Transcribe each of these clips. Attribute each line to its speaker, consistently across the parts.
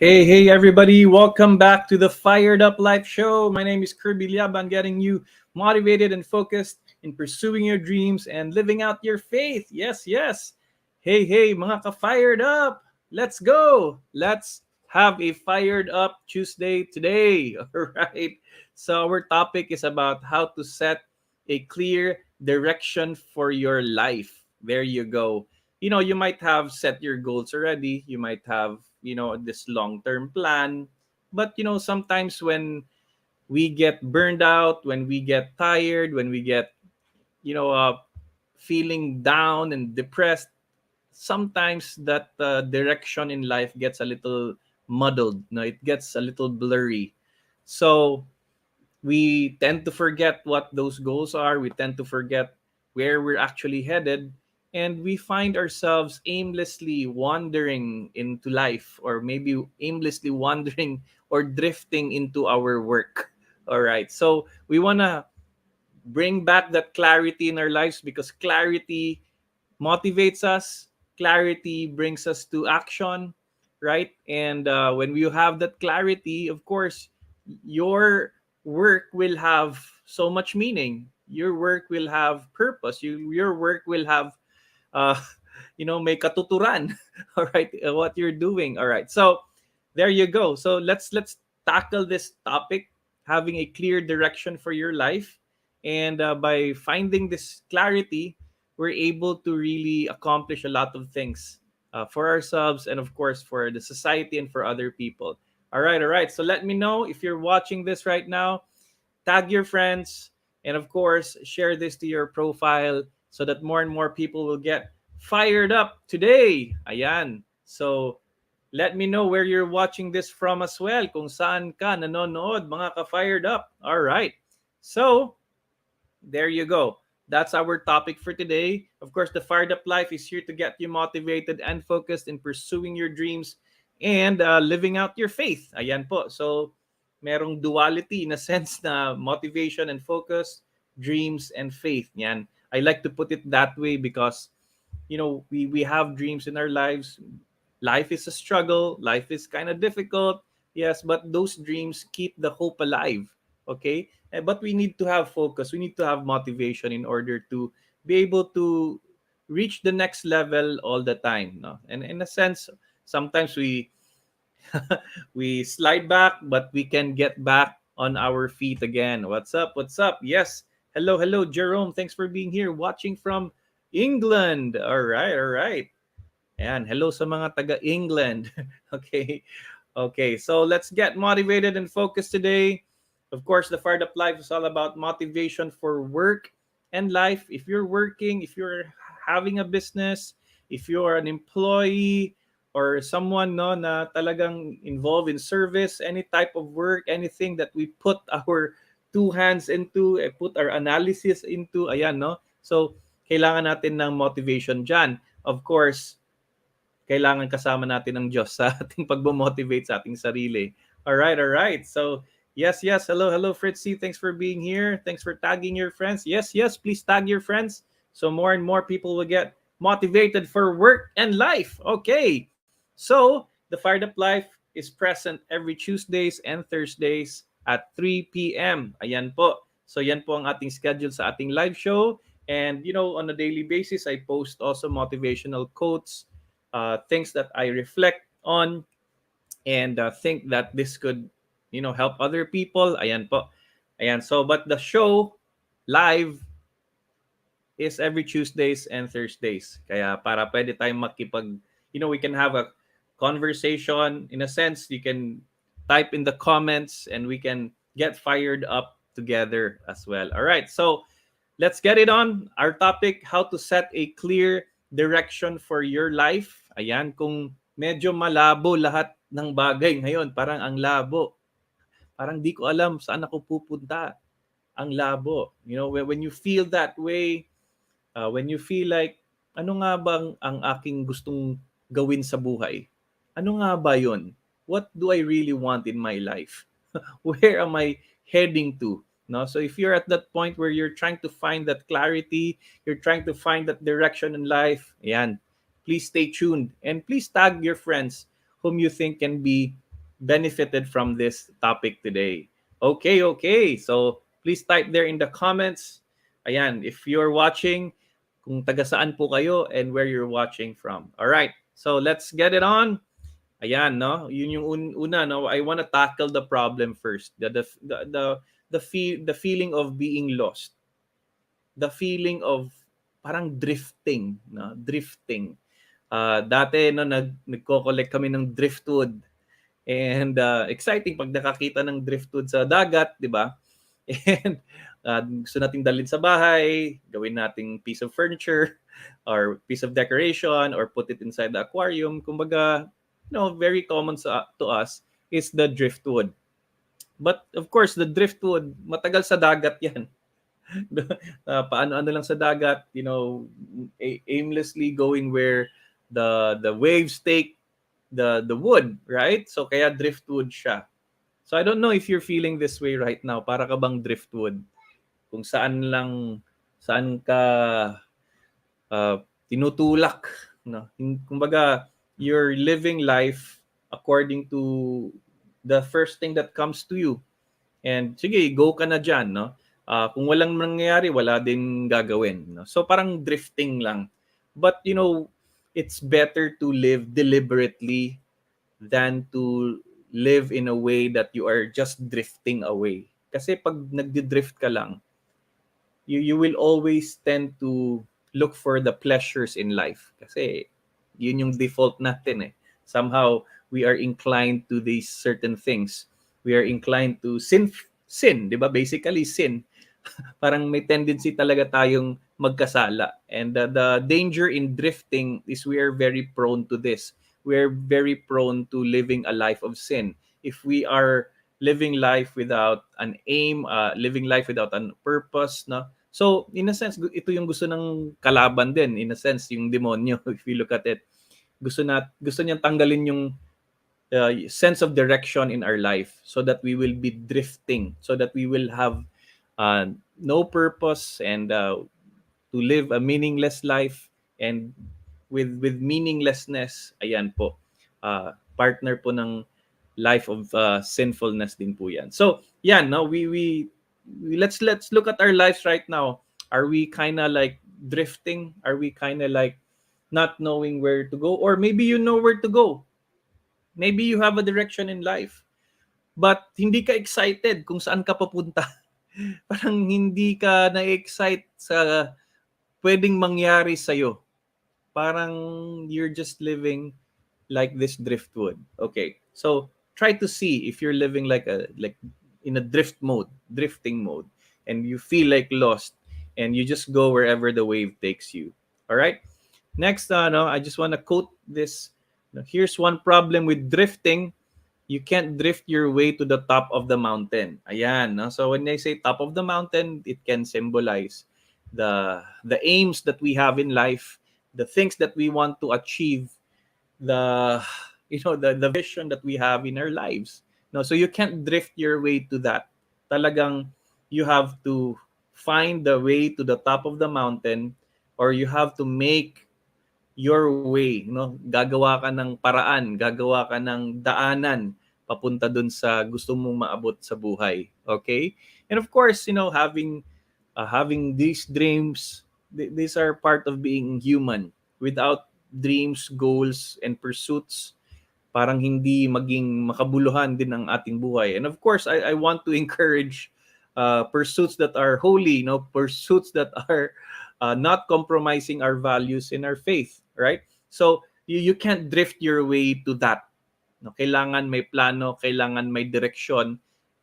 Speaker 1: Hey, everybody. Welcome back to the Fired Up Life Show. My name is Kirby Liaban, getting you motivated and focused in pursuing your dreams and living out your faith. Yes. Hey, mga ka-fired up. Let's go. Let's have a fired up Tuesday today. All right. So our topic is about how to set a clear direction for your life. There you go. You might have set your goals already. You might have, this long-term plan. But, sometimes when we get burned out, when we get tired, when we get, you know, uh, feeling down and depressed, sometimes that direction in life gets a little muddled. No, it gets a little blurry. So we tend to forget what those goals are. We tend to forget where we're actually headed. And we find ourselves aimlessly wandering into life, or maybe aimlessly wandering or drifting into our work. All right. So we want to bring back that clarity in our lives because clarity motivates us. Clarity brings us to action, right? And when you have that clarity, of course, your work will have so much meaning. Your work will have purpose. Your work will have, uh, may katuturan. All right, what you're doing. All right, so there you go. So let's tackle this topic, having a clear direction for your life, and by finding this clarity, we're able to really accomplish a lot of things for ourselves and of course for the society and for other people. All right. So let me know if you're watching this right now. Tag your friends, and of course, share this to your profile so that more and more people will get fired up today. Ayan. So, let me know where you're watching this from as well. Kung saan ka nanonood, mga ka-fired up. All right. So, there you go. That's our topic for today. Of course, the Fired Up Life is here to get you motivated and focused in pursuing your dreams and living out your faith. Ayan po. So, merong duality in a sense na motivation and focus, dreams and faith. Yan. I like to put it that way because, we have dreams in our lives. Life is a struggle. Life is kind of difficult. Yes, but those dreams keep the hope alive. Okay? But we need to have focus. We need to have motivation in order to be able to reach the next level all the time. No? And in a sense, sometimes we slide back, but we can get back on our feet again. What's up? What's up? Yes. Hello, Jerome. Thanks for being here, watching from England. All right. And hello sa mga taga-England. Okay. Okay, so let's get motivated and focused today. Of course, the Fired Up Life is all about motivation for work and life. If you're working, if you're having a business, if you're an employee or someone no na talagang involved in service, any type of work, anything that we put our two hands into, put our analysis into, ayan no. So, kailangan natin ng motivation diyan. Of course, kailangan kasama natin ang Diyos sa ating pagmo-motivate sa ating sarili. All right. So, yes. Hello, Fritzy. Thanks for being here. Thanks for tagging your friends. Yes, please tag your friends so more and more people will get motivated for work and life. Okay. So, the Fired Up Life is present every Tuesdays and Thursdays at 3 p.m. Ayan po. So, yan po ang ating schedule sa ating live show. And, on a daily basis, I post also motivational quotes, things that I reflect on and think that this could, help other people. Ayan po. Ayan. So, but the show live is every Tuesdays and Thursdays. Kaya para pwede tayong makipag, we can have a conversation. In a sense, you can type in the comments and we can get fired up together as well. All right. So, let's get it on. Our topic, how to set a clear direction for your life. Ayan, kung medyo malabo lahat ng bagay ngayon, parang ang labo. Parang di ko alam saan ako pupunta. Ang labo. When you feel that way, when you feel like, ano nga bang ang aking gustong gawin sa buhay? Ano nga ba yun? What do I really want in my life? Where am I heading to? No, so if you're at that point where you're trying to find that clarity, you're trying to find that direction in life, ayan, please stay tuned and please tag your friends whom you think can be benefited from this topic today. Okay, okay. So please type there in the comments. Ayan, if you're watching, kung taga saan po kayo and where you're watching from. All right. So let's get it on. Ayan, no? Yun yung una, no? I want to tackle the problem first. The feeling of being lost. The feeling of parang drifting, no? Drifting. Dati no nagko-collect kami ng driftwood. And exciting pag nakakita ng driftwood sa dagat, 'di ba? And gusto nating dalhin sa bahay, gawin nating piece of furniture or piece of decoration or put it inside the aquarium. Kumbaga, very common to us is the driftwood. But of course, the driftwood, matagal sa dagat 'yan. Paano-ano lang sa dagat, aimlessly going where the waves take the wood, right? So kaya driftwood siya. So I don't know if you're feeling this way right now. Para ka bang driftwood? Kung saan ka tinutulak, no? Kumbaga, you're living life according to the first thing that comes to you. And sige, go ka na dyan, no? Kung walang nangyayari, wala din gagawin. No? So parang drifting lang. But, it's better to live deliberately than to live in a way that you are just drifting away. Kasi pag nagdi-drift ka lang, you will always tend to look for the pleasures in life. Kasi yun yung default natin eh. Somehow, we are inclined to these certain things. We are inclined to sin, di ba? Basically, sin. Parang may tendency talaga tayong magkasala. And the danger in drifting is we are very prone to this. We are very prone to living a life of sin. If we are living life without an aim, living life without a purpose, no? So, in a sense, ito yung gusto ng kalaban din. In a sense, yung demonyo, if you look at it. Gusto niyang tanggalin yung sense of direction in our life so that we will be drifting, so that we will have no purpose and to live a meaningless life. And with meaninglessness, ayan po, partner po ng life of sinfulness din po yan. So yan, no, we let's look at our lives right now. Are we kind of like drifting? Are we kind of like not knowing where to go? Or maybe you know where to go. Maybe you have a direction in life, but hindi ka excited kung saan ka papunta. Parang hindi ka na-excite sa pwedeng mangyari sa'yo. Parang you're just living like this driftwood. Okay, so try to see if you're living like in a drifting mode, and you feel like lost, and you just go wherever the wave takes you. All right. Next, I just want to quote this. Here's one problem with drifting. You can't drift your way to the top of the mountain. Ayan. No? So when I say top of the mountain, it can symbolize the aims that we have in life, the things that we want to achieve, the vision that we have in our lives. No, so you can't drift your way to that. Talagang you have to find the way to the top of the mountain, or you have to make your way, gagawa ka ng paraan, gagawa ka ng daanan papunta dun sa gusto mong maabot sa buhay. Okay? And of course, having these dreams, these are part of being human. Without dreams, goals, and pursuits, parang hindi maging makabuluhan din ang ating buhay. And of course, I want to encourage pursuits that are holy, pursuits that are not compromising our values and our faith, right? So you can't drift your way to that. Kailangan may plano, kailangan may direction.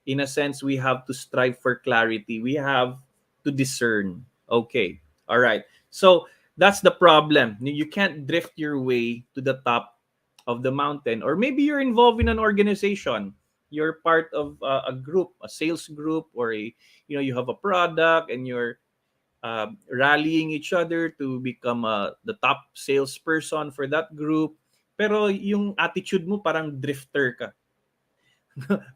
Speaker 1: In a sense, we have to strive for clarity. We have to discern. Okay, all right. So that's the problem. You can't drift your way to the top of the mountain. Or maybe you're involved in an organization. You're part of a group, a sales group, or you have a product, and you're rallying each other to become the top salesperson for that group. Pero yung attitude mo parang drifter ka.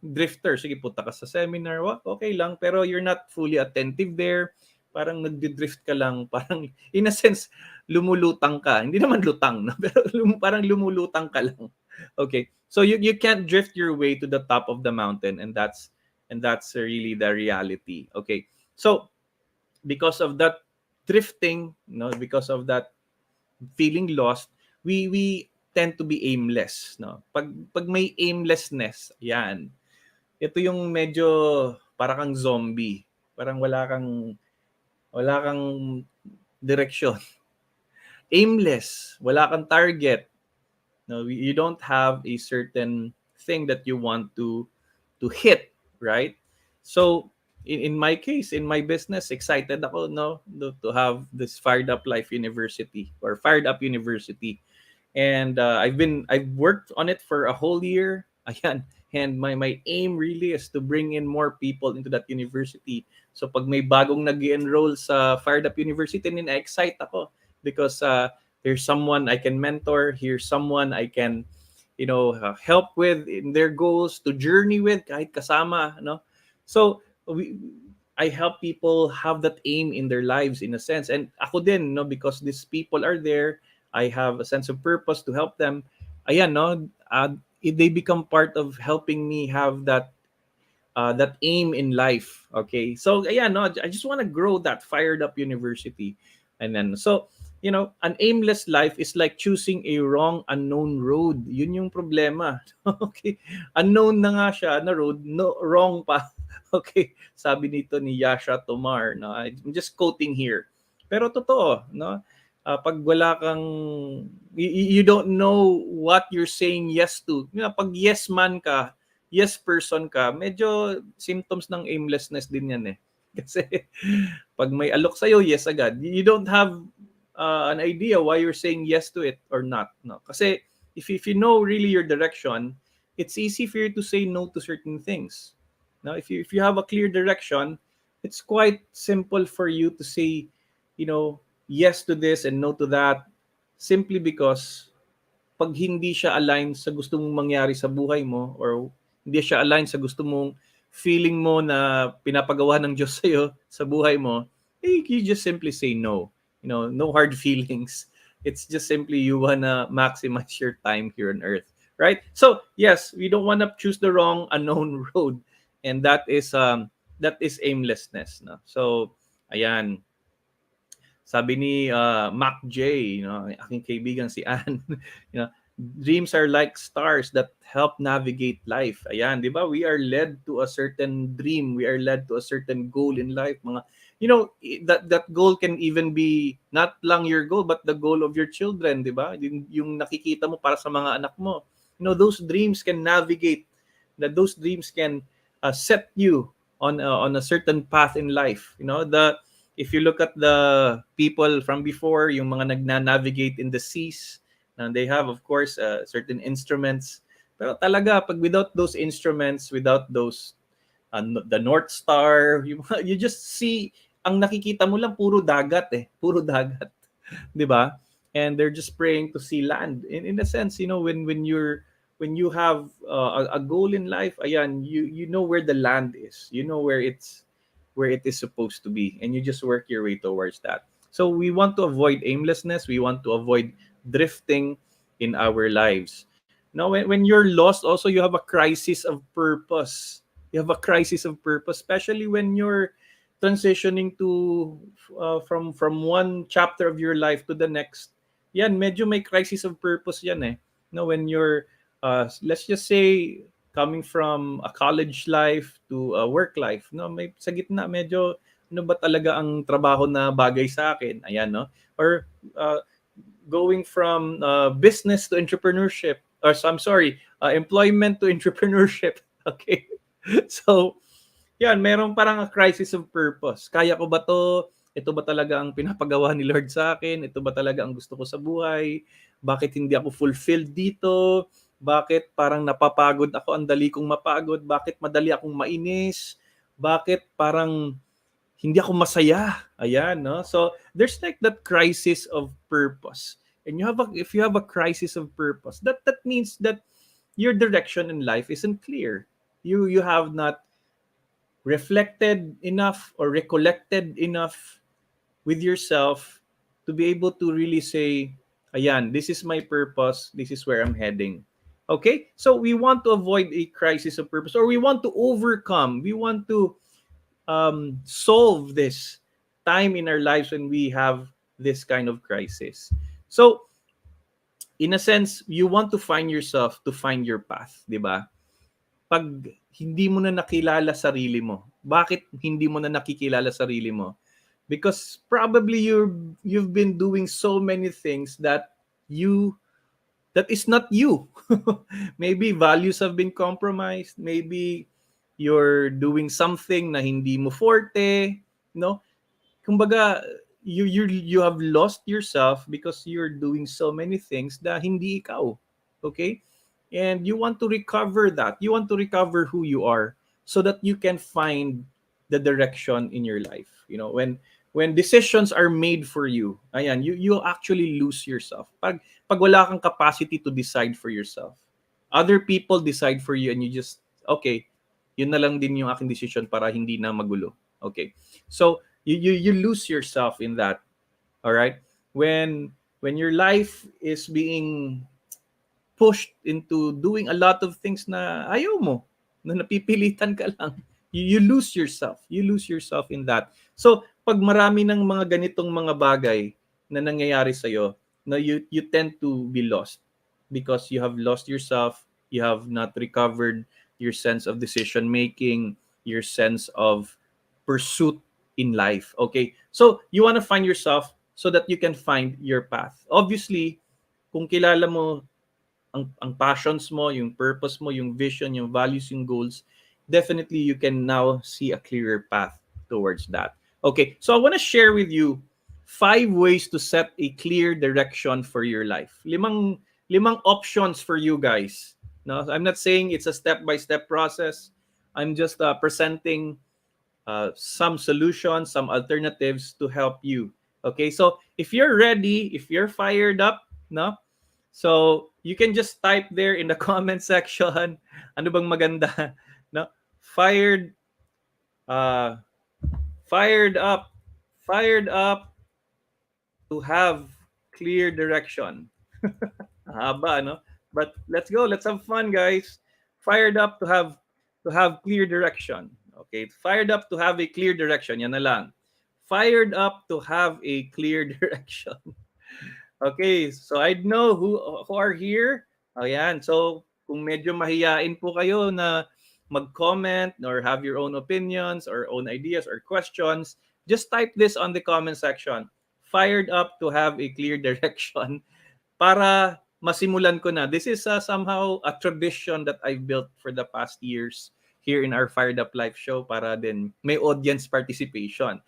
Speaker 1: Drifter, sige, punta ka sa seminar, okay lang, pero you're not fully attentive there. Parang nagdi-drift ka lang, parang in a sense lumulutang ka. Hindi naman lutang, no? Pero parang lumulutang ka lang. Okay, so you can't drift your way to the top of the mountain, and that's really the reality. Okay, so because of that drifting, because of that feeling lost, we tend to be aimless, no? Pag may aimlessness, yan. Ito yung medyo para kang zombie. Parang wala kang direksyon. Aimless, wala kang target. No, you don't have a certain thing that you want to hit, right? So in my case, in my business, excited ako, no, to have this Fired Up Life University or Fired Up University. And I've worked on it for a whole year. Ayan. And my aim really is to bring in more people into that university. So pag may bagong nag-enroll sa Fired Up University, excite ako because there's someone I can mentor, here's someone I can help with in their goals, to journey with kahit kasama, no? So I help people have that aim in their lives in a sense. And ako din, no, because these people are there, I have a sense of purpose to help them. Ayan, no, they become part of helping me have that aim in life. Okay, so ayan, no, I just want to grow that Fired Up University. And then so an aimless life is like choosing a wrong unknown road. Yun yung problema. Okay, unknown na nga siya na road, no, wrong pa. Okay, sabi nito ni Yasha Tomar, no, I'm just quoting here, pero totoo, no. Pag wala kang you don't know what you're saying yes to, pag yes man ka, yes person ka, medyo symptoms ng aimlessness din yan eh. Kasi pag may alok sa'yo, yes agad. You don't have an idea why you're saying yes to it or not. No? Kasi if you know really your direction, it's easy for you to say no to certain things. Now, if you have a clear direction, it's quite simple for you to say, yes to this and no to that, simply because pag hindi siya align sa gusto mong mangyari sa buhay mo, or hindi siya align sa gusto mong feeling mo na pinapagawa ng Diyos sa'yo sa buhay mo, you just simply say no. No hard feelings. It's just simply you wanna maximize your time here on earth, right? So yes, we don't wanna choose the wrong unknown road, and that is aimlessness. No? So ayan, sabi ni Mac J, aking kaibigan si Ann, you know, dreams are like stars that help navigate life. Ayan, 'di ba? We are led to a certain dream, we are led to a certain goal in life. Mga that goal can even be not lang your goal but the goal of your children, 'di ba? Yung nakikita mo para sa mga anak mo. Those dreams can navigate, that those dreams can set you on a certain path in life. If you look at the people from before, yung mga nagna-navigate in the seas, they have, of course, certain instruments. Pero talaga, pag without those instruments, without those, the North Star, you just see, ang nakikita mo lang, puro dagat eh. Puro dagat. Di ba? And they're just praying to see land. In a sense, when you have a goal in life, ayan, you know where the land is. You know where it is supposed to be, and you just work your way towards that. So we want to avoid aimlessness, we want to avoid drifting in our lives. Now when you're lost, also you have a crisis of purpose. You have a crisis of purpose, especially when you're transitioning to from one chapter of your life to the next. Yan, medyo may crisis of purpose yan eh. When you're let's just say coming from a college life to a work life, may sa gitna medyo ba talaga ang trabaho na bagay sa akin? Ayan, no? Or going from business to entrepreneurship, or so, I'm sorry, employment to entrepreneurship. Okay? So, yan, merong parang a crisis of purpose. Kaya ko ba to? Ito ba talaga ang pinapagawa ni Lord sa akin? Ito ba talaga ang gusto ko sa buhay? Bakit hindi ako fulfilled dito? Bakit parang napapagod ako, ang dali kong mapagod? Bakit madali akong mainis? Bakit parang hindi ako masaya? Ayan, no? So, there's like that crisis of purpose. And if you have a crisis of purpose, that means that your direction in life isn't clear. You have not reflected enough or recollected enough with yourself to be able to really say, ayan, this is my purpose, this is where I'm heading. Okay? So we want to avoid a crisis of purpose, or we want to overcome, we want to solve this time in our lives when we have this kind of crisis. So, in a sense, you want to find yourself, to find your path, di ba? Pag hindi mo na nakilala sarili mo, bakit hindi mo na nakikilala sarili mo? Because probably you've been doing so many things you that is not you. Maybe values have been compromised. Maybe you're doing something na hindi mo forte, no? Kumbaga, you have lost yourself because you're doing so many things na hindi ikaw. Okay? And you want to recover that. You want to recover who you are so that you can find the direction in your life. You know, when decisions are made for you, ayan, you actually lose yourself. Pag wala kang capacity to decide for yourself. Other people decide for you and you just, okay, yun na lang din yung aking decision para hindi na magulo. Okay. So, you lose yourself in that. All right? When your life is being pushed into doing a lot of things na ayaw mo, na napipilitan ka lang, you lose yourself. You lose yourself in that. So, pag marami ng mga ganitong mga bagay na nangyayari sa'yo, na you tend to be lost because you have lost yourself, you have not recovered your sense of decision making, your sense of pursuit in life. Okay? So, you want to find yourself so that you can find your path. Obviously, kung kilala mo ang passions mo, yung purpose mo, yung vision, yung values, yung goals, definitely you can now see a clearer path towards that. Okay, so I want to share with you 5 ways to set a clear direction for your life. Limang options for you guys. No, I'm not saying it's a step-by-step process. I'm just presenting some solutions, some alternatives to help you. Okay, so if you're ready, if you're fired up, no, so you can just type there in the comment section. Ano bang maganda? No, fired, uh, fired up, fired up to have clear direction. Haba, no? But let's go. Let's have fun, guys. Fired up to have clear direction. Okay, fired up to have a clear direction. Yan na lang. Fired up to have a clear direction. Okay, so I know who are here. Ayan, so kung medyo mahiyain po kayo na mag-comment or have your own opinions or own ideas or questions, just type this on the comment section. Fired up to have a clear direction para masimulan ko na. This is somehow a tradition that I've built for the past years here in our Fired Up Life show para din may audience participation.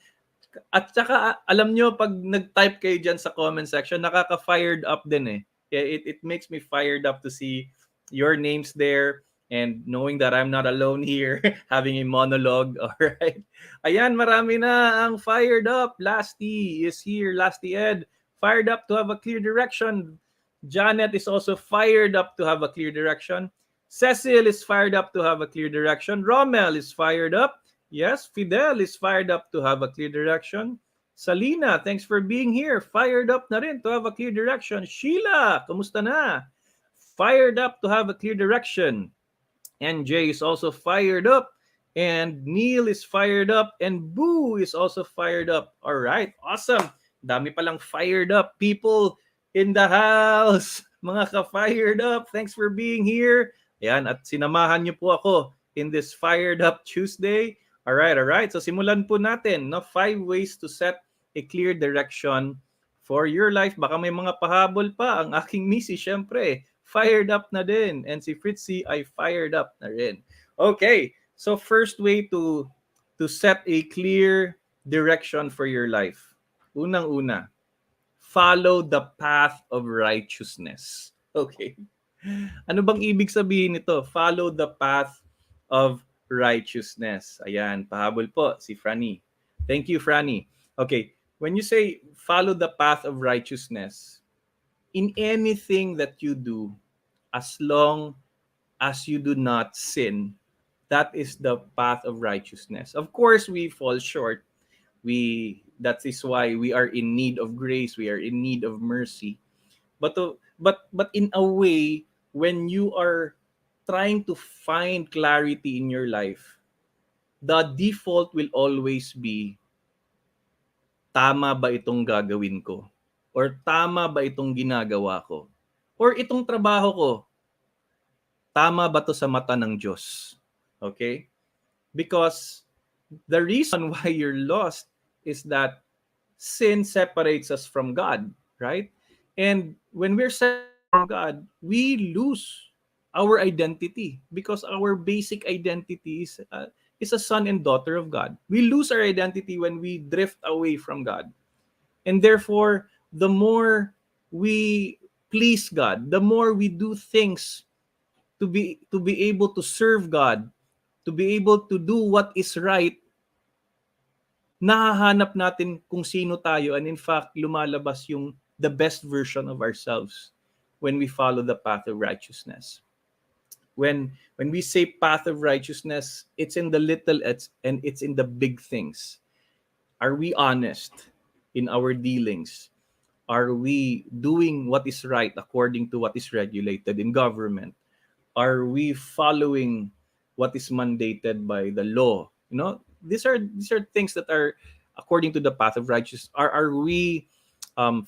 Speaker 1: At saka alam nyo, pag nag-type kayo dyan sa comment section, nakaka-fired up din eh. Yeah, it makes me fired up to see your names there and knowing that I'm not alone here having a monologue. Alright. Ayan, marami na ang fired up. Lasty is here. Lasty Ed, fired up to have a clear direction. Janet is also fired up to have a clear direction. Cecil is fired up to have a clear direction. Rommel is fired up. Yes, Fidel is fired up to have a clear direction. Salina, thanks for being here. Fired up na rin to have a clear direction. Sheila, kamusta na? Fired up to have a clear direction. NJ is also fired up. And Neil is fired up. And Boo is also fired up. All right, awesome. Dami palang fired up people in the house. Mga ka-fired up, thanks for being here. Ayan, at sinamahan niyo po ako in this Fired Up Tuesday. All right. So simulan po natin, no? 5 ways to set a clear direction for your life. Baka may mga pahabol pa. Ang aking misi, syempre, fired up na din. And si Fritzy ay fired up na rin. Okay, so first way to set a clear direction for your life. Unang-una, follow the path of righteousness. Okay. Ano bang ibig sabihin nito? Follow the path of righteousness. Ayan, pahabol po si Franny. Thank you, Franny. Okay, when you say follow the path of righteousness, in anything that you do, as long as you do not sin, that is the path of righteousness. Of course, we fall short. That is why we are in need of grace. We are in need of mercy. But in a way, when you are trying to find clarity in your life, the default will always be, tama ba itong gagawin ko? Or tama ba itong ginagawa ko? Or itong trabaho ko, tama ba to sa mata ng Diyos? Okay? Because the reason why you're lost is that sin separates us from God, right? And when we're separated from God, we lose our identity because our basic identity is a son and daughter of God. We lose our identity when we drift away from God. And therefore, the more we please God, the more we do things to be able to serve God, to be able to do what is right, nahahanap natin kung sino tayo, and in fact, lumalabas yung the best version of ourselves when we follow the path of righteousness. When we say path of righteousness, it's in the little and it's in the big things. Are we honest in our dealings? Are we doing what is right according to what is regulated in government? Are we following what is mandated by the law? These are things that are according to the path of righteousness. Are we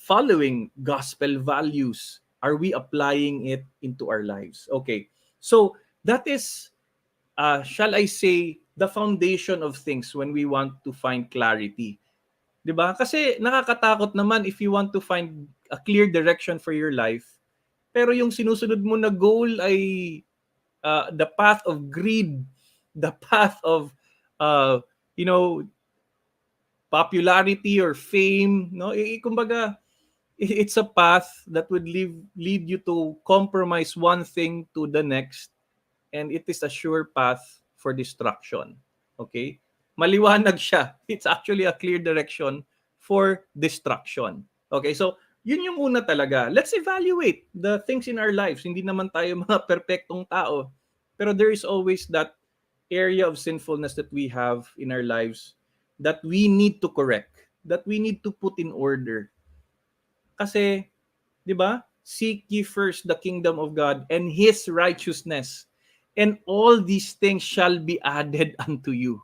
Speaker 1: following gospel values? Are we applying it into our lives? Okay, so that is, shall I say, the foundation of things when we want to find clarity. 'Di ba? Kasi nakakatakot naman if you want to find a clear direction for your life, pero yung sinusunod mo na goal ay the path of greed, the path of uh, you know, popularity or fame, no? Kumbaga, it's a path that would lead you to compromise one thing to the next, and it is a sure path for destruction. Okay? Maliwanag siya. It's actually a clear direction for destruction. Okay? So, yun yung una talaga. Let's evaluate the things in our lives. Hindi naman tayo mga perpektong tao. Pero there is always that area of sinfulness that we have in our lives that we need to correct, that we need to put in order. Kasi, di ba? Seek ye first the kingdom of God and His righteousness, and all these things shall be added unto you.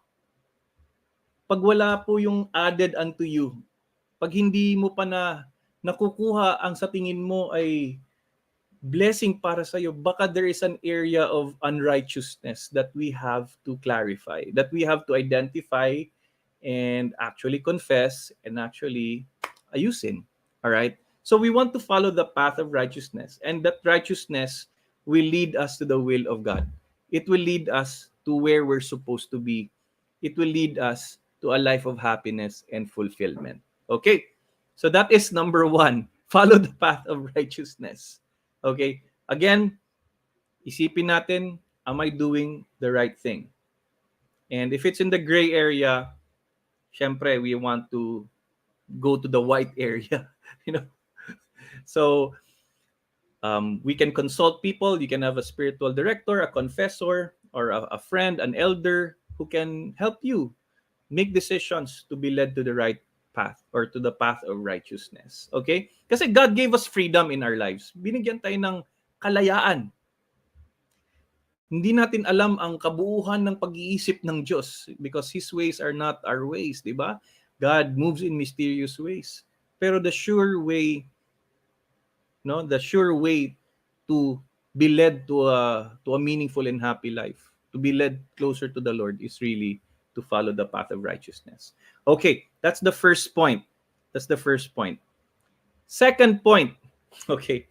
Speaker 1: Pag wala po yung added unto you, pag hindi mo pa nakukuha ang sa tingin mo ay blessing para sa iyo, baka there is an area of unrighteousness that we have to clarify, that we have to identify and actually confess and actually ayusin. All right? So we want to follow the path of righteousness, and that righteousness will lead us to the will of God. It will lead us to where we're supposed to be. It will lead us to a life of happiness and fulfillment. Okay? So that is number 1. Follow the path of righteousness. Okay? Again, isipin natin, am I doing the right thing? And if it's in the gray area, syempre, we want to go to the white area. So, we can consult people. You can have a spiritual director, a confessor, or a friend, an elder who can help you make decisions to be led to the right path or to the path of righteousness. Okay? Kasi God gave us freedom in our lives. Binigyan tayo ng kalayaan. Hindi natin alam ang kabuuhan ng pag-iisip ng Diyos because His ways are not our ways, di ba? God moves in mysterious ways. Pero the sure way to be led to a meaningful and happy life, to be led closer to the Lord, is really to follow the path of righteousness. Okay, that's the first point. Second point, okay,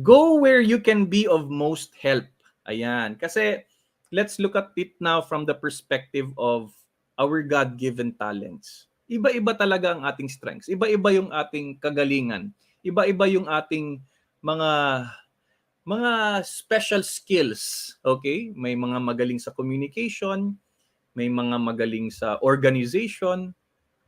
Speaker 1: go where you can be of most help. Ayan, kasi let's look at it now from the perspective of our God-given talents. Iba-iba talaga ang ating strengths. Iba-iba yung ating kagalingan. Iba-iba yung ating mga special skills. Okay? May mga magaling sa communication, may mga magaling sa organization,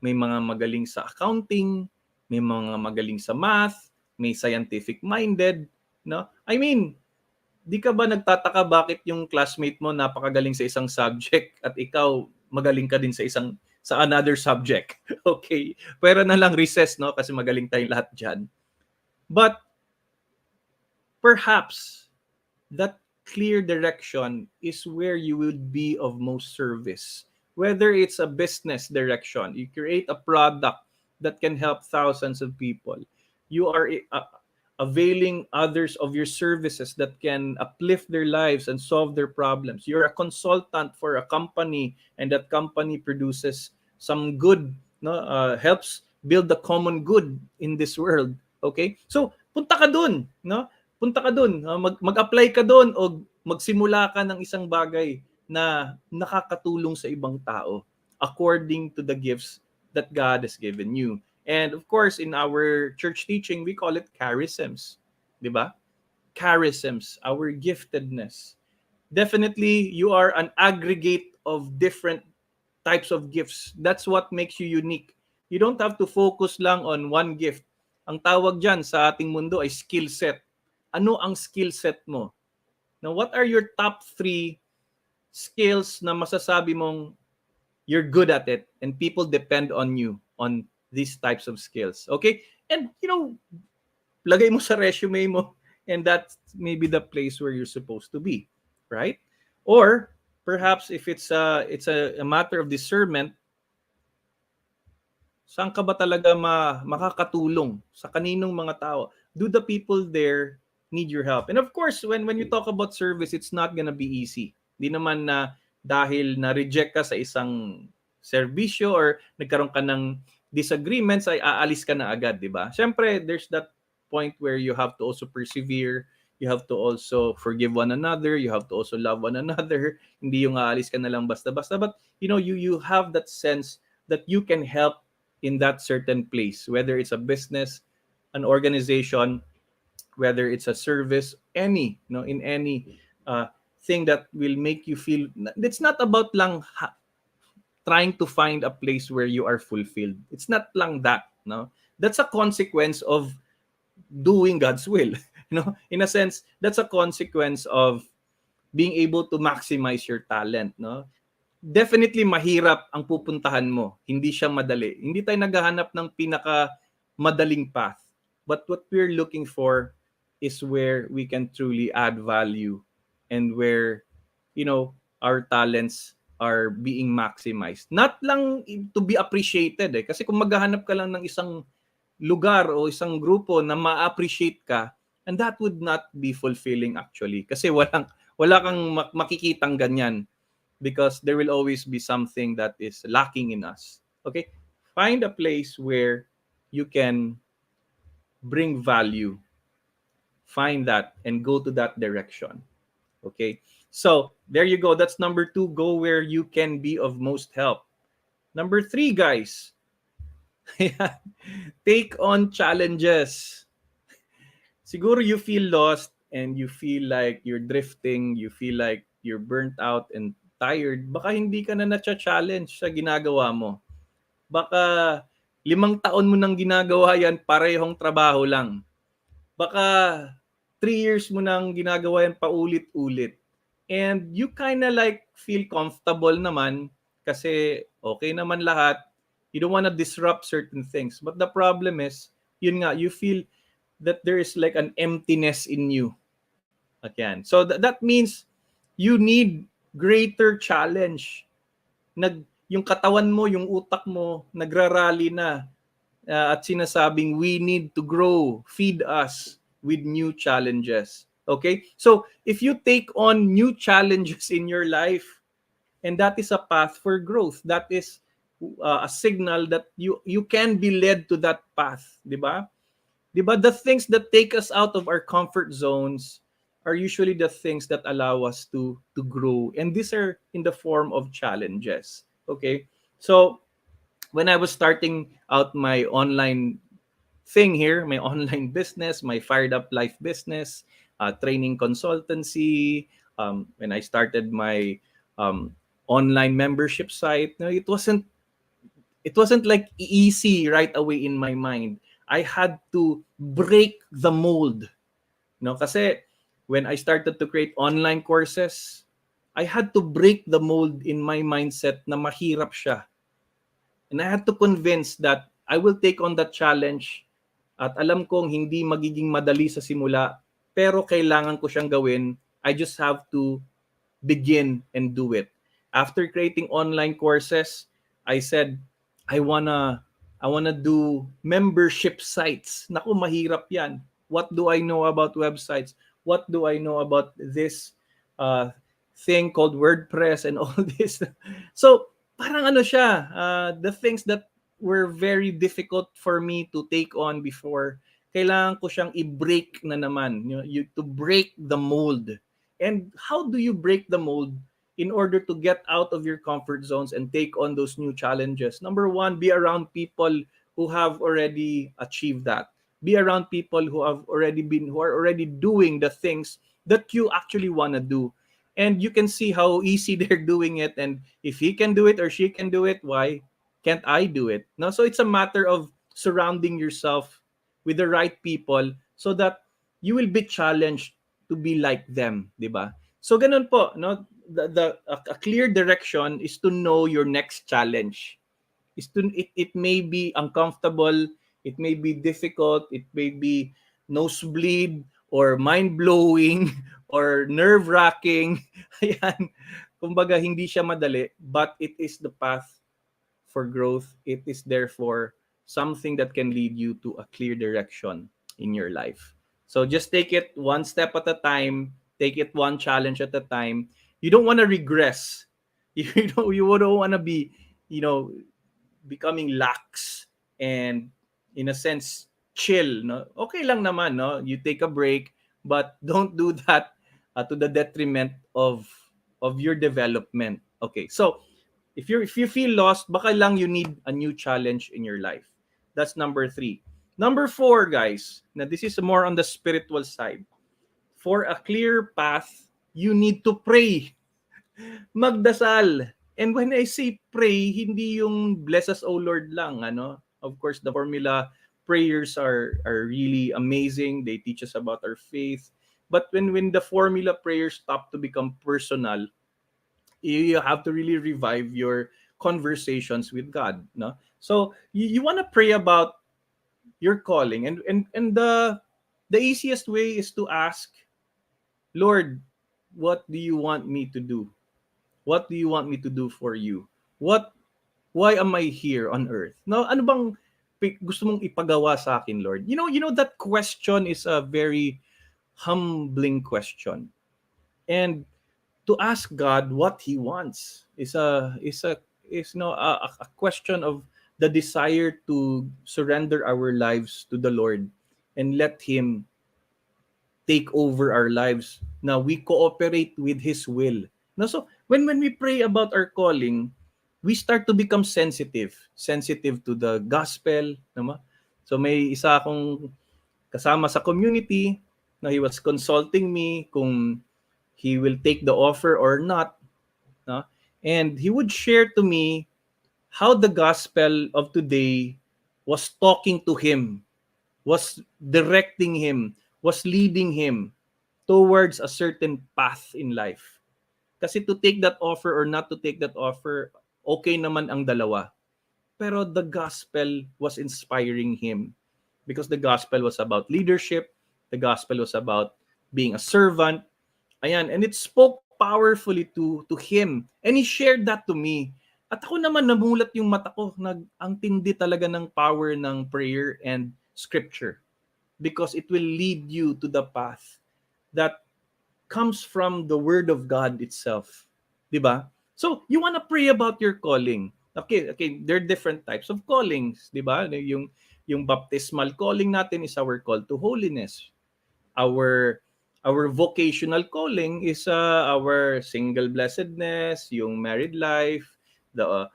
Speaker 1: may mga magaling sa accounting, may mga magaling sa math, may scientific-minded, no? I mean, di ka ba nagtataka bakit yung classmate mo napakagaling sa isang subject at ikaw magaling ka din sa another subject? Okay? Pero na lang recess, no? Kasi magaling tayong lahat dyan. But perhaps that clear direction is where you will be of most service. Whether it's a business direction, you create a product that can help thousands of people. You are availing others of your services that can uplift their lives and solve their problems. You're a consultant for a company, and that company produces some good, no, helps build the common good in this world. Okay? So, punta ka dun, no? Punta ka dun, mag-apply ka dun o magsimula ka ng isang bagay na nakakatulong sa ibang tao according to the gifts that God has given you. And of course, in our church teaching, we call it charisms. Di ba? Charisms, our giftedness. Definitely, you are an aggregate of different types of gifts. That's what makes you unique. You don't have to focus lang on one gift. Ang tawag dyan sa ating mundo ay skill set. Ano ang skill set mo? Now, what are your top 3 skills na masasabi mong you're good at it and people depend on you on these types of skills? Okay? And, lagay mo sa resume mo, and that's maybe the place where you're supposed to be, right? Or perhaps if it's a matter of discernment, saan ka ba talaga makakatulong sa kaninong mga tao? Do the people there need your help? And of course, when you talk about service, it's not gonna be easy. Di naman na dahil na-reject ka sa isang serbisyo or nagkaroon ka ng disagreements ay aalis ka na agad, di ba? Siyempre, there's that point where you have to also persevere, you have to also forgive one another, you have to also love one another. Hindi yung aalis ka na lang basta-basta, but you have that sense that you can help in that certain place, whether it's a business, an organization, whether it's a service, in any thing that will make you feel. It's not about lang trying to find a place where you are fulfilled. It's not lang that, no. That's a consequence of doing God's will. In a sense, that's a consequence of being able to maximize your talent, no. Definitely mahirap ang pupuntahan mo. Hindi siya madali. Hindi tayo naghahanap ng pinaka madaling path. But what we're looking for is where we can truly add value and where, our talents are being maximized. Not lang to be appreciated kasi kung maghahanap ka lang ng isang lugar o isang grupo na ma-appreciate ka, and that would not be fulfilling actually. Kasi wala kang makikitang ganyan. Because there will always be something that is lacking in us. Okay? Find a place where you can bring value. Find that and go to that direction. Okay? So, there you go. That's number 2. Go where you can be of most help. Number 3, guys. Take on challenges. Siguro you feel lost and you feel like you're drifting, you feel like you're burnt out and tired, baka hindi ka na na-challenge sa ginagawa mo. Baka 5 taon mo nang ginagawa yan, parehong trabaho lang. Baka 3 years mo nang ginagawa yan paulit-ulit. And you kinda like feel comfortable naman kasi okay naman lahat. You don't wanna disrupt certain things. But the problem is, yun nga, you feel that there is like an emptiness in you. Again. So that means you need greater challenge. Yung katawan mo, yung utak mo, nagrarally na at sinasabing we need to grow, feed us with new challenges. Okay? So, if you take on new challenges in your life, and that is a path for growth, that is a signal that you can be led to that path, di ba? Di ba? The things that take us out of our comfort zones are usually the things that allow us to grow. And these are in the form of challenges. Okay? So, when I was starting out my online thing here, my online business, my Fired Up Life business, training consultancy, when I started my online membership site, it wasn't like easy right away in my mind. I had to break the mold. Kasi when I started to create online courses, I had to break the mold in my mindset na mahirap siya. And I had to convince that I will take on that challenge at alam kong hindi magiging madali sa simula, pero kailangan ko siyang gawin I just have to begin and do it. After creating online courses, I said, I wanna I wanna do membership sites. Naku, mahirap yan. What do I know about websites? What do I know about this uh, thing called WordPress and all this? So, parang ano siya, the things that were very difficult for me to take on before, kailangan ko siyang i-break na naman, to break the mold. And how do you break the mold in order to get out of your comfort zones and take on those new challenges? Number one, be around people who have already achieved that. Be around people who are already doing the things that you actually want to do. And you can see how easy they're doing it. And if he can do it or she can do it, why can't I do it? No, so it's a matter of surrounding yourself with the right people so that you will be challenged to be like them, 'di ba? So ganun po, no? A clear direction is to know your next challenge. It may be uncomfortable, it may be difficult, it may be nosebleed or mind-blowing or nerve-wracking. Ayan. Kumbaga hindi siya madali, but it is the path for growth. It is therefore something that can lead you to a clear direction in your life. So just take it one step at a time, take it one challenge at a time. You don't want to regress. You don't want to be, you know, becoming lax and in a sense chill, no? Okay lang naman, no? You take a break, but don't do that to the detriment of your development. Okay. So if you feel lost, baka lang you need a new challenge in your life. That's number 3. Number 4, guys. Now this is more on the spiritual side. For a clear path, you need to pray. Magdasal. And when I say pray, hindi yung bless us, O Lord lang, ano? Of course, the formula prayers are really amazing. They teach us about our faith. But when the formula prayers stop to become personal, you have to really revive your conversations with God, no? So you want to pray about your calling, and the easiest way is to ask, Lord, what do you want me to do? What do you want me to do for you? What Why am I here on earth? No, ano bang gusto mong ipagawa sa akin, Lord? You know that question is a very humbling question. And to ask God what he wants is a question of the desire to surrender our lives to the Lord and let him take over our lives. Now we cooperate with his will. Now, so when we pray about our calling, we start to become sensitive to the gospel, no? So may isa akong kasama sa community na he was consulting me kung he will take the offer or not, no? And he would share to me how the gospel of today was talking to him, was directing him, was leading him towards a certain path in life. Kasi to take that offer or not to take that offer, okay naman ang dalawa. Pero the gospel was inspiring him because the gospel was about leadership, the gospel was about being a servant. Ayan, and it spoke powerfully to him. And he shared that to me. At ako naman namulat yung mata ko, ang tindi talaga ng power ng prayer and scripture because it will lead you to the path that comes from the word of God itself. 'Di ba? So, you want to pray about your calling. Okay, there are different types of callings, 'di ba? Yung baptismal calling natin is our call to holiness. Our vocational calling is our single blessedness, yung married life, the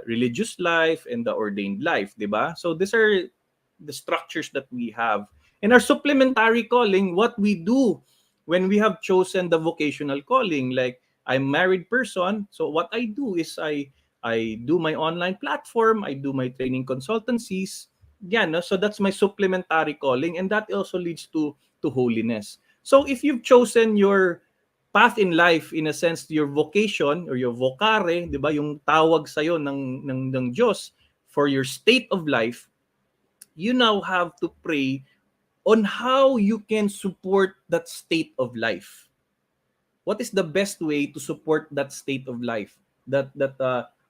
Speaker 1: religious life and the ordained life, 'di ba? So these are the structures that we have. And our supplementary calling, what we do when we have chosen the vocational calling, like I'm a married person, so what I do is I do my online platform, I do my training consultancies. Yeah, no? So that's my supplementary calling, and that also leads to holiness. So if you've chosen your path in life, in a sense, your vocation or your vocare, 'di ba, yung tawag sa ng Diyos for your state of life, you now have to pray on how you can support that state of life. what is the best way to support that state of life, that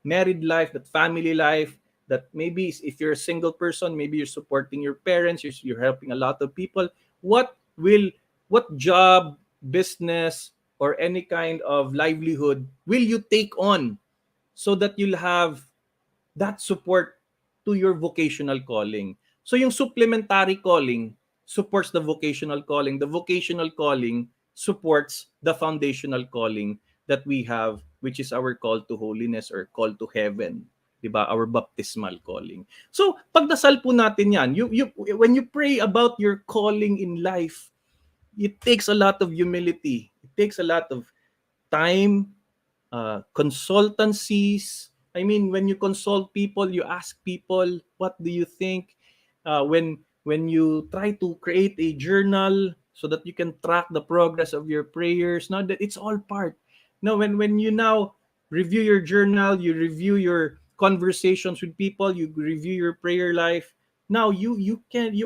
Speaker 1: married life, that family life, that maybe if you're a single person, maybe you're supporting your parents, you're helping a lot of people. what will what job, business, or any kind of livelihood will you take on so that you'll have that support to your vocational calling? So yung supplementary calling supports the vocational calling. The vocational calling supports the foundational calling that we have, which is our call to holiness or call to heaven. 'Di ba? Our baptismal calling. So, pagdasal po natin 'yan. When you pray about your calling in life, it takes a lot of humility. It takes a lot of time, consultancies. I mean, when you consult people, you ask people, what do you think? When you try to create a journal so that you can track the progress of your prayers, now that it's all part. Now, when you now review your journal, you review your conversations with people, you review your prayer life. Now you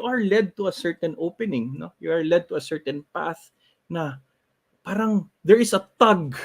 Speaker 1: are led to a certain opening, no? You are led to a certain path na parang there is a tug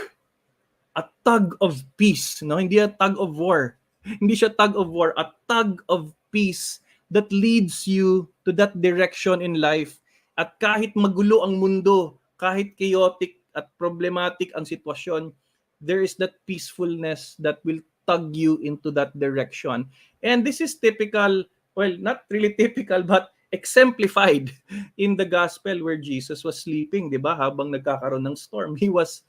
Speaker 1: of peace, no? Hindi a tug of war. Hindi siya tug of war, a tug of peace that leads you to that direction in life. At kahit magulo ang mundo, kahit chaotic at problematic ang sitwasyon, there is that peacefulness that will tug you into that direction. And this is typical, well, not really typical, but exemplified in the gospel where Jesus was sleeping, di ba? Habang nagkakaroon ng storm, he was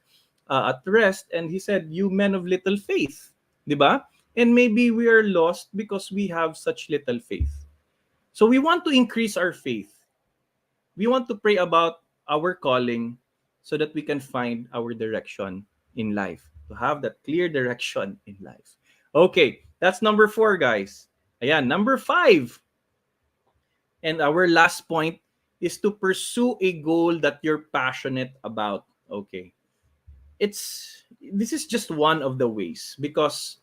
Speaker 1: at rest, and he said, "You men of little faith," 'di ba? And maybe we are lost because we have such little faith. So we want to increase our faith. We want to pray about our calling so that we can find our direction in life, to have that clear direction in life. Okay, that's number 4, guys. Ayan, number 5. And our last point is to pursue a goal that you're passionate about. Okay. This is just one of the ways, because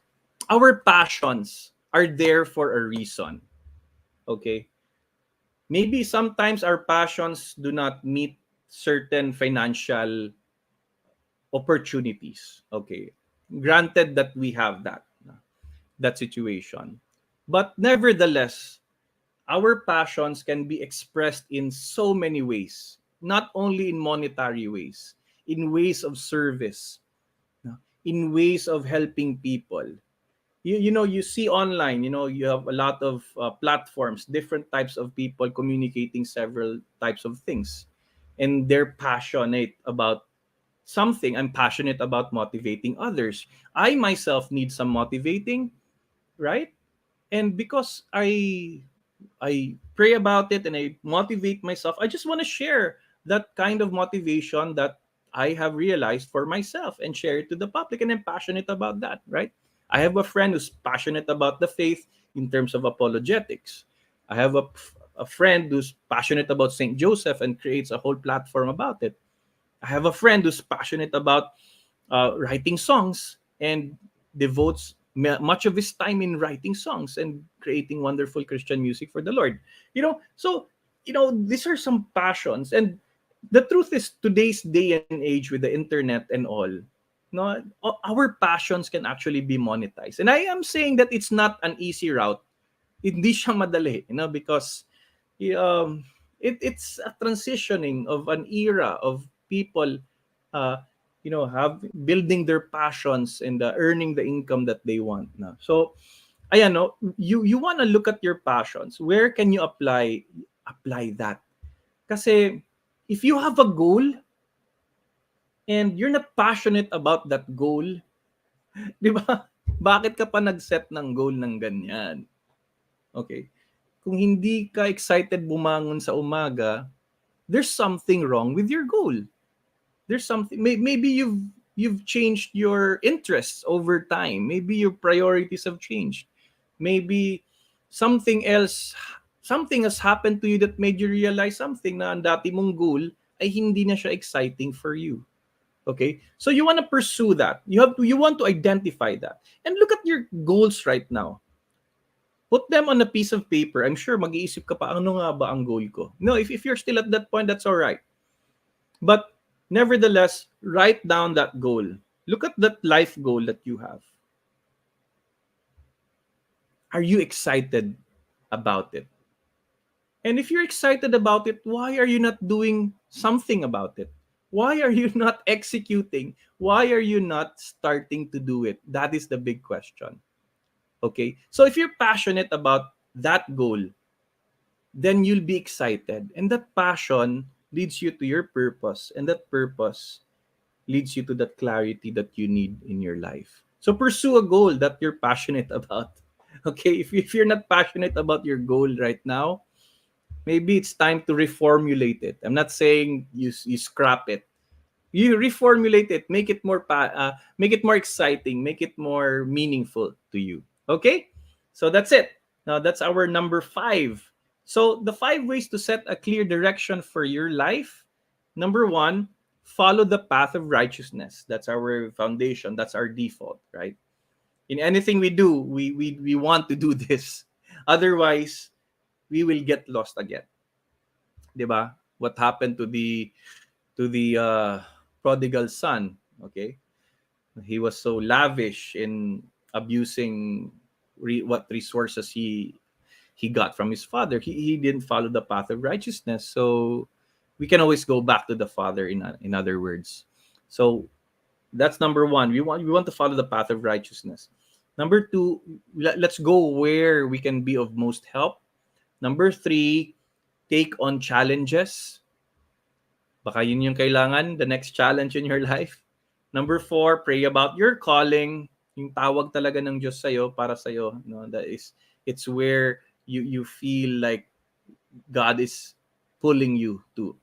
Speaker 1: our passions are there for a reason. Okay, maybe sometimes our passions do not meet certain financial opportunities. Okay, granted that we have that situation, but nevertheless our passions can be expressed in so many ways, not only in monetary ways, in ways of service, in ways of helping people. You see online, you have a lot of platforms, different types of people communicating several types of things, and they're passionate about something. I'm passionate about motivating others. I myself need some motivating, right? And because I pray about it and I motivate myself, I just want to share that kind of motivation that I have realized for myself and share it to the public. And I'm passionate about that, right? I have a friend who's passionate about the faith in terms of apologetics. I have a friend who's passionate about St. Joseph and creates a whole platform about it. I have a friend who's passionate about writing songs and devotes much of his time in writing songs and creating wonderful Christian music for the Lord. So these are some passions, and the truth is, today's day and age with the internet and all, no, our passions can actually be monetized. And I am saying that it's not an easy route. Hindi siya madali, because um, it's a transitioning of an era of people, uh, have building their passions and earning the income that they want na. So, ayan, no, you want to look at your passions. Where can you apply that? Kasi if you have a goal and you're not passionate about that goal, di ba? Bakit ka pa nag-set ng goal ng ganyan? Okay. Kung hindi ka excited bumangon sa umaga, there's something wrong with your goal. There's something, maybe you've changed your interests over time. Maybe your priorities have changed. Maybe something else, something has happened to you that made you realize something na ang dati mong goal ay hindi na siya exciting for you. Okay? So you want to pursue that. You want to identify that. And look at your goals right now. Put them on a piece of paper. I'm sure mag-iisip ka pa, ano nga ba ang goal ko? No, if you're still at that point, that's all right. But Nevertheless, write down that goal. Look at that life goal that you have. Are you excited about it? And if you're excited about it, why are you not doing something about it? Why are you not executing? Why are you not starting to do it? That is the big question. Okay? So if you're passionate about that goal, then you'll be excited. And that passion leads you to your purpose. And that purpose leads you to that clarity that you need in your life. So pursue a goal that you're passionate about. Okay? If you're not passionate about your goal right now, maybe it's time to reformulate it. I'm not saying you scrap it. You reformulate it, make it more exciting, make it more meaningful to you. Okay? So that's it. Now that's our number 5. So the 5 ways to set a clear direction for your life. Number 1, follow the path of righteousness. That's our foundation. That's our default, right? In anything we do, we want to do this. Otherwise, we will get lost again. 'Di ba? What happened to the prodigal son, okay? He was so lavish in abusing what resources he got from his father. He didn't follow the path of righteousness. So we can always go back to the father, in other words. So that's number 1. We want to follow the path of righteousness. Number 2, let's go where we can be of most help. Number 3, take on challenges. Baka yun yung kailangan, the next challenge in your life. Number 4, pray about your calling. Yung tawag talaga ng Diyos sa'yo, para sa'yo. No? It's where you feel like God is pulling you to.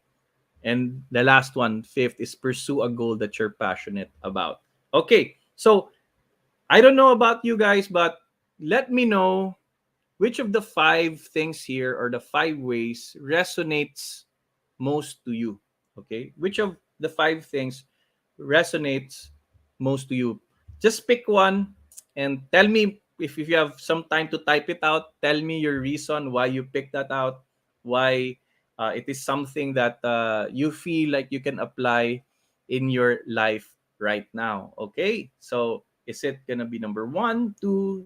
Speaker 1: And the last one, 5th, is pursue a goal that you're passionate about. Okay, so I don't know about you guys, but let me know which of the 5 things here, or the 5 ways, resonates most to you. Okay, which of the 5 things resonates most to you? Just pick one and tell me, if you have some time to type it out, tell me your reason why you picked that out, why it is something that you feel like you can apply in your life right now. Okay, so is it gonna be number 1, 2,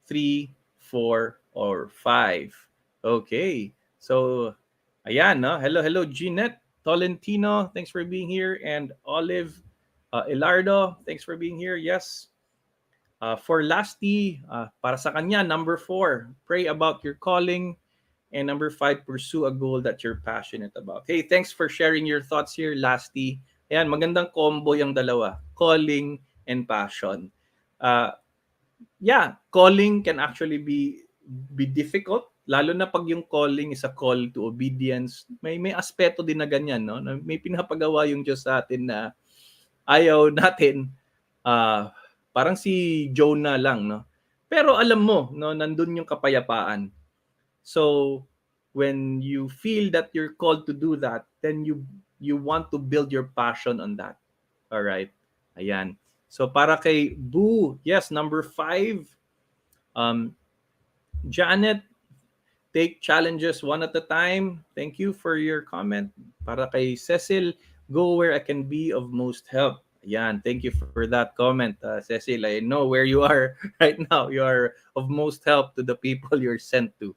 Speaker 1: 3, 4, or 5? Okay, so ayan, no? Hello, Jeanette Tolentino. Thanks for being here. And Olive Ilardo, thanks for being here. Yes. For Lasty, para sa kanya, number 4, pray about your calling. And number 5, pursue a goal that you're passionate about. Hey, thanks for sharing your thoughts here, Lasty. Ayan, magandang combo yung dalawa. Calling and passion. Yeah, calling can actually be difficult, lalo na pag yung calling is a call to obedience. May aspeto din na ganyan, no? May pinapagawa yung Diyos sa atin na ayaw natin, parang si Jonah lang, no? Pero alam mo, no, nandun yung kapayapaan. So when you feel that you're called to do that, then you want to build your passion on that. All right? Ayan. So para kay Boo, yes, number 5, Janet, take challenges one at a time. Thank you for your comment. Para kay Cecil, go where I can be of most help. Ayan, thank you for that comment, Cecil. I know where you are right now. You are of most help to the people you're sent to.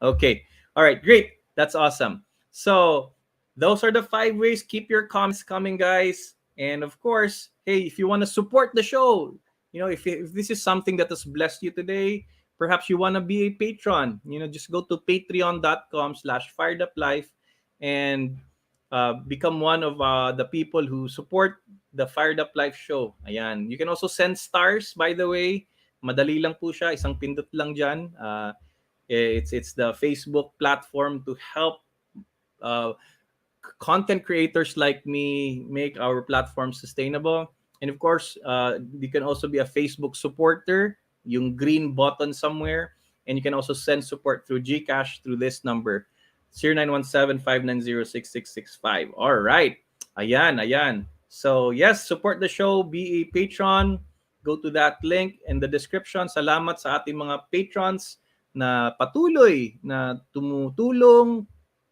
Speaker 1: Okay. All right, great. That's awesome. So those are the 5 ways. Keep your comments coming, guys. And of course, hey, if you want to support the show, if this is something that has blessed you today, perhaps you want to be a patron, just go to patreon.com/fireduplife and become one of the people who support the Fired Up Life show. Ayan. You can also send stars, by the way. Madali lang po siya. Isang pindot lang dyan. It's the Facebook platform to help content creators like me make our platform sustainable. And of course, you can also be a Facebook supporter, yung green button somewhere. And you can also send support through GCash through this number, 0917-590-6665. All right. Ayan. So yes, support the show, be a patron. Go to that link in the description. Salamat sa ating mga patrons na patuloy na tumutulong,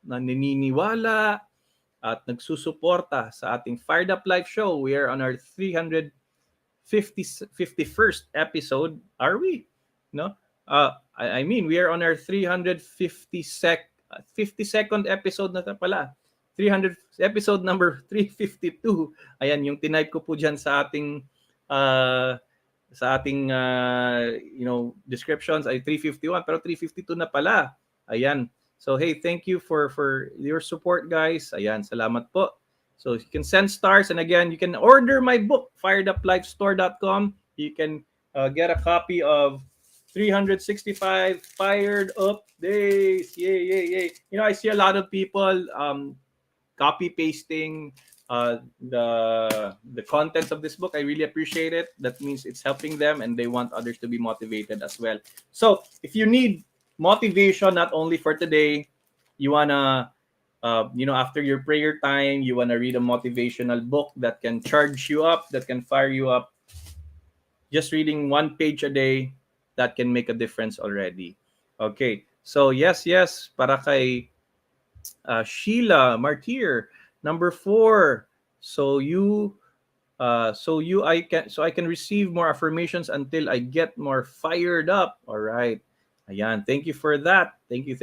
Speaker 1: na naniniwala, at nagsusuporta sa ating Fired Up Live show. We are on our 351st episode. Are we? No? I mean, we are on our 52nd episode na pala. 300 episode number 352. Ayan, yung tinype ko po diyan uh, sa ating descriptions ay 351 pero 352 na pala. Ayan. So hey, thank you for your support, guys. Ayan, salamat po. So you can send stars, and again, you can order my book fireduplifestore.com. You can get a copy of 365 fired up days. Yay, yay, yay. I see a lot of people copy pasting the contents of this book. I really appreciate it. That means it's helping them, and they want others to be motivated as well. So if you need motivation, not only for today, you wanna after your prayer time, you wanna read a motivational book that can charge you up, that can fire you up. Just reading one page a day, that can make a difference already. Okay, so yes, para kay Sheila Martyr, number 4. So I can receive more affirmations until I get more fired up. All right. Ayan, thank you for that. Thank you.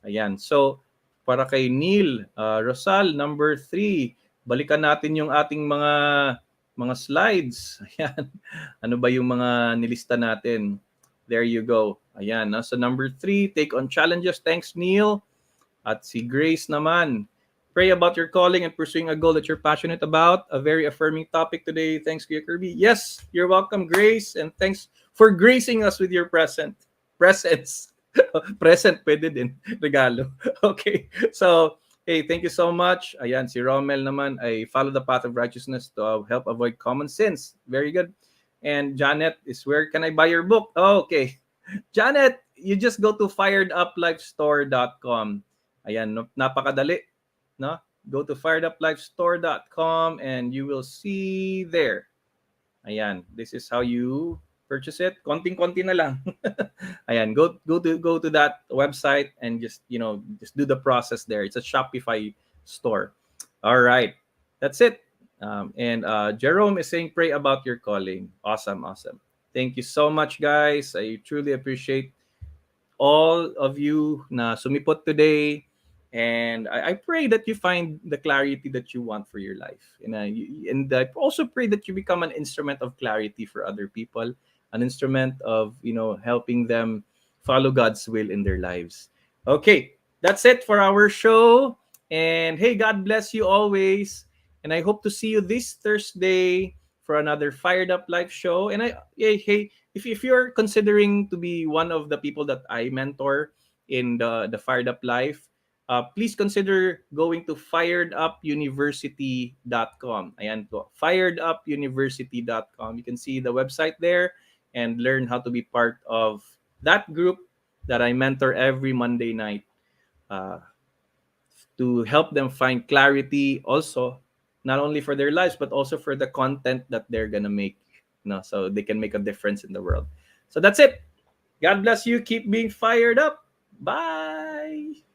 Speaker 1: Ayan. So para kay Neil Rosal, number 3. Balikan natin yung ating mga slides. Ayan. Ano ba yung mga nilista natin? There you go. Ayan. So number 3, take on challenges. Thanks, Neil. At si Grace naman, pray about your calling and pursuing a goal that you're passionate about. A very affirming topic today. Thanks, Kuya Kirby. Yes, you're welcome, Grace. And thanks for gracing us with your presence. Present, pwede din. Regalo. Okay. So, hey, thank you so much. Ayan, si Rommel naman ay follow the path of righteousness to help avoid common sins. Very good. And Janet is, where can I buy your book? Oh, okay. Janet, you just go to fireduplifestore.com. Ayan, napakadali, no? Go to fireduplifestore.com and you will see there. Ayan, this is how you purchase it. Konting-konti na lang. Ayan, go to that website and just do the process there. It's a Shopify store. All right, that's it. And Jerome is saying, pray about your calling. Awesome. Thank you so much, guys. I truly appreciate all of you na sumipot today. And I pray that you find the clarity that you want for your life. And I also pray that you become an instrument of clarity for other people, an instrument of, helping them follow God's will in their lives. Okay, that's it for our show. And hey, God bless you always. And I hope to see you this Thursday for another Fired Up Life show. And hey, if you're considering to be one of the people that I mentor in the Fired Up Life, please consider going to firedupuniversity.com. Ayan po, firedupuniversity.com. You can see the website there and learn how to be part of that group that I mentor every Monday night to help them find clarity also, not only for their lives, but also for the content that they're going to make, so they can make a difference in the world. So that's it. God bless you. Keep being fired up. Bye.